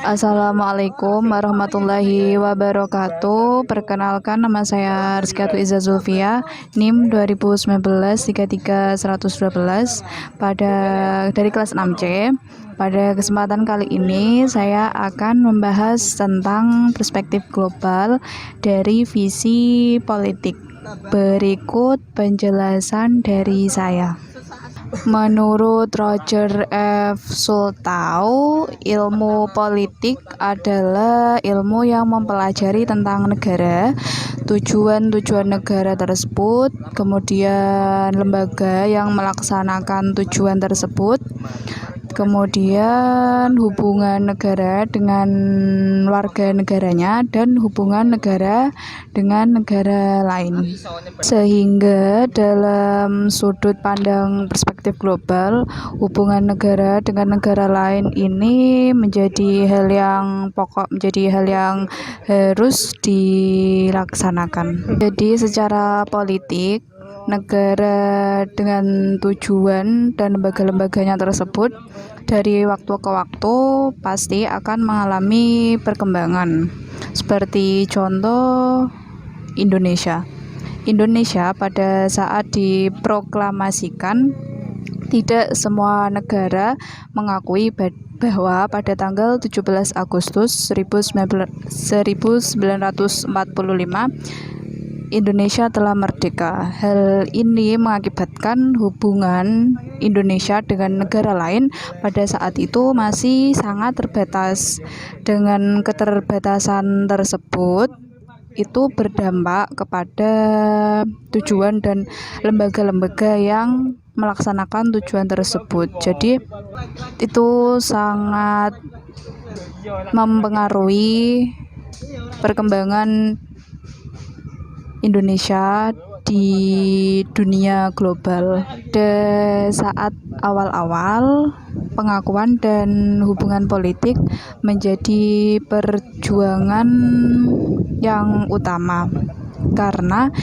Assalamualaikum warahmatullahi wabarakatuh. Perkenalkan, nama saya Rizkyatu Iza Zulfia, NIM 2019-33-112 dari kelas 6C. Pada kesempatan kali ini saya akan membahas tentang perspektif global dari visi politik. Berikut penjelasan dari saya. Menurut Roger F. Sultau, ilmu politik adalah ilmu yang mempelajari tentang negara, tujuan-tujuan negara tersebut, kemudian lembaga yang melaksanakan tujuan tersebut, kemudian hubungan negara dengan warga negaranya, dan hubungan negara dengan negara lain. Sehingga dalam sudut pandang perspektif global, hubungan negara dengan negara lain ini menjadi hal yang pokok, menjadi hal yang harus dilaksanakan. Jadi secara politik, negara dengan tujuan dan lembaga-lembaganya tersebut dari waktu ke waktu pasti akan mengalami perkembangan. Seperti contoh Indonesia pada saat diproklamasikan, tidak semua negara mengakui bahwa pada tanggal 17 Agustus 1945 Indonesia telah merdeka. Hal ini mengakibatkan hubungan Indonesia dengan negara lain pada saat itu masih sangat terbatas. Dengan keterbatasan tersebut, itu berdampak kepada tujuan dan lembaga-lembaga yang melaksanakan tujuan tersebut. Jadi itu sangat mempengaruhi perkembangan Indonesia di dunia global. Pada saat awal-awal, pengakuan dan hubungan politik menjadi perjuangan yang utama, karena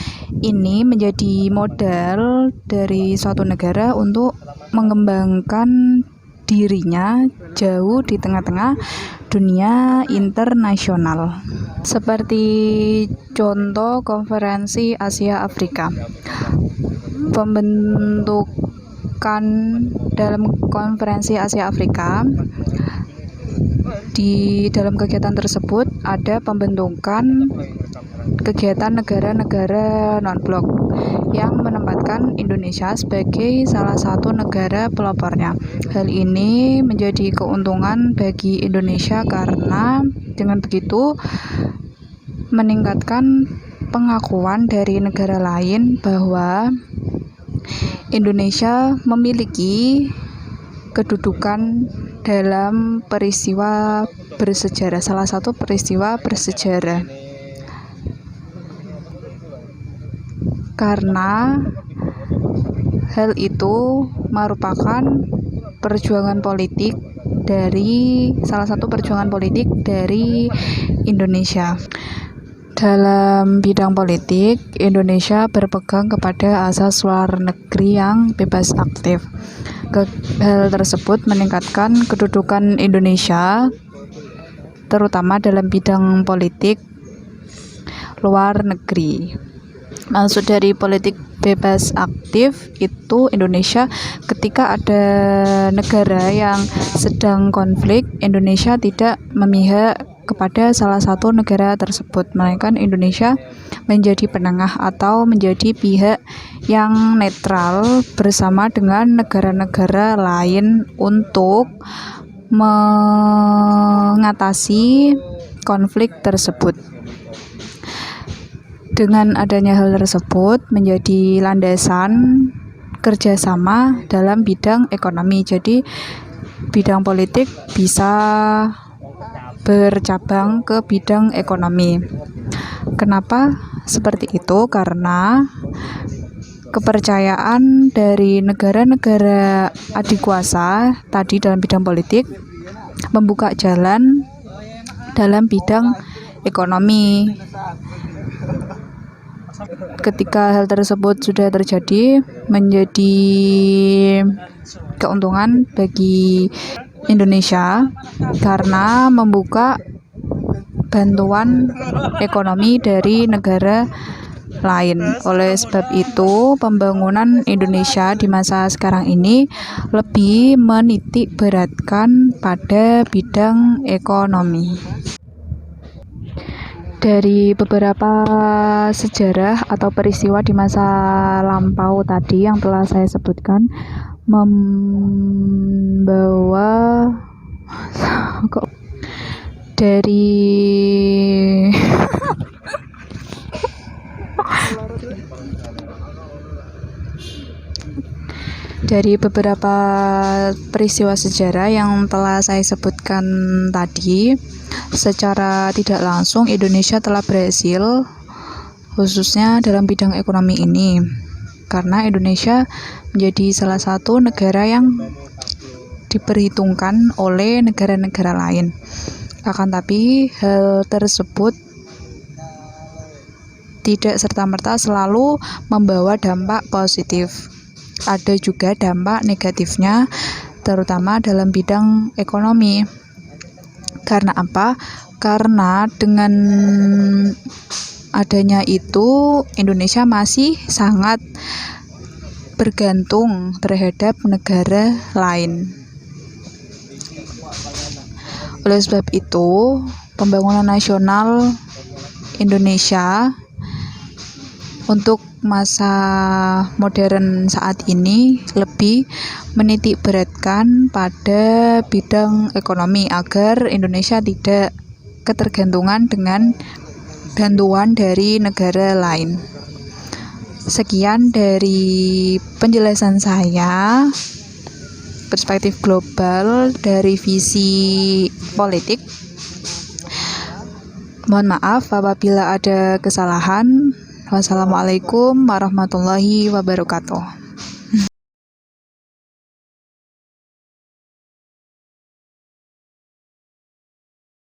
ini menjadi modal dari suatu negara untuk mengembangkan dirinya jauh di tengah-tengah dunia internasional. Seperti contoh Konferensi Asia Afrika. Pembentukan dalam Konferensi Asia Afrika, di dalam kegiatan tersebut ada pembentukan kegiatan negara-negara non-blok yang menempatkan Indonesia sebagai salah satu negara pelopornya. Hal ini menjadi keuntungan bagi Indonesia karena dengan begitu meningkatkan pengakuan dari negara lain bahwa Indonesia memiliki kedudukan dalam peristiwa bersejarah, salah satu peristiwa bersejarah. Karena hal itu merupakan salah satu perjuangan politik dari Indonesia. Dalam bidang politik, Indonesia berpegang kepada asas luar negeri yang bebas aktif. Hal tersebut meningkatkan kedudukan Indonesia, terutama dalam bidang politik luar negeri. Maksud dari politik bebas aktif itu Indonesia, ketika ada negara yang sedang konflik, Indonesia tidak memihak kepada salah satu negara tersebut, melainkan Indonesia menjadi penengah atau menjadi pihak yang netral bersama dengan negara-negara lain untuk mengatasi konflik tersebut. Dengan adanya hal tersebut menjadi landasan kerjasama dalam bidang ekonomi. Jadi bidang politik bisa bercabang ke bidang ekonomi. Kenapa seperti itu? Karena kepercayaan dari negara-negara adikuasa tadi dalam bidang politik membuka jalan dalam bidang ekonomi. Ketika hal tersebut sudah terjadi, menjadi keuntungan bagi Indonesia karena membuka bantuan ekonomi dari negara lain. Oleh sebab itu, pembangunan Indonesia di masa sekarang ini lebih menitik beratkan pada bidang ekonomi. Dari beberapa sejarah atau peristiwa di masa lampau tadi yang telah saya sebutkan, membawa dari beberapa peristiwa sejarah yang telah saya sebutkan tadi, secara tidak langsung Indonesia telah berhasil khususnya dalam bidang ekonomi ini, karena Indonesia menjadi salah satu negara yang diperhitungkan oleh negara-negara lain. Akan tapi hal tersebut tidak serta-merta selalu membawa dampak positif. Ada juga dampak negatifnya, terutama dalam bidang ekonomi. Karena apa? Karena dengan adanya itu, Indonesia masih sangat bergantung terhadap negara lain. Oleh sebab itu, pembangunan nasional Indonesia untuk masa modern saat ini lebih menitik beratkan pada bidang ekonomi agar Indonesia tidak ketergantungan dengan bantuan dari negara lain. Sekian dari penjelasan saya, perspektif global dari visi politik. Mohon maaf apabila ada kesalahan. Wassalamualaikum warahmatullahi wabarakatuh.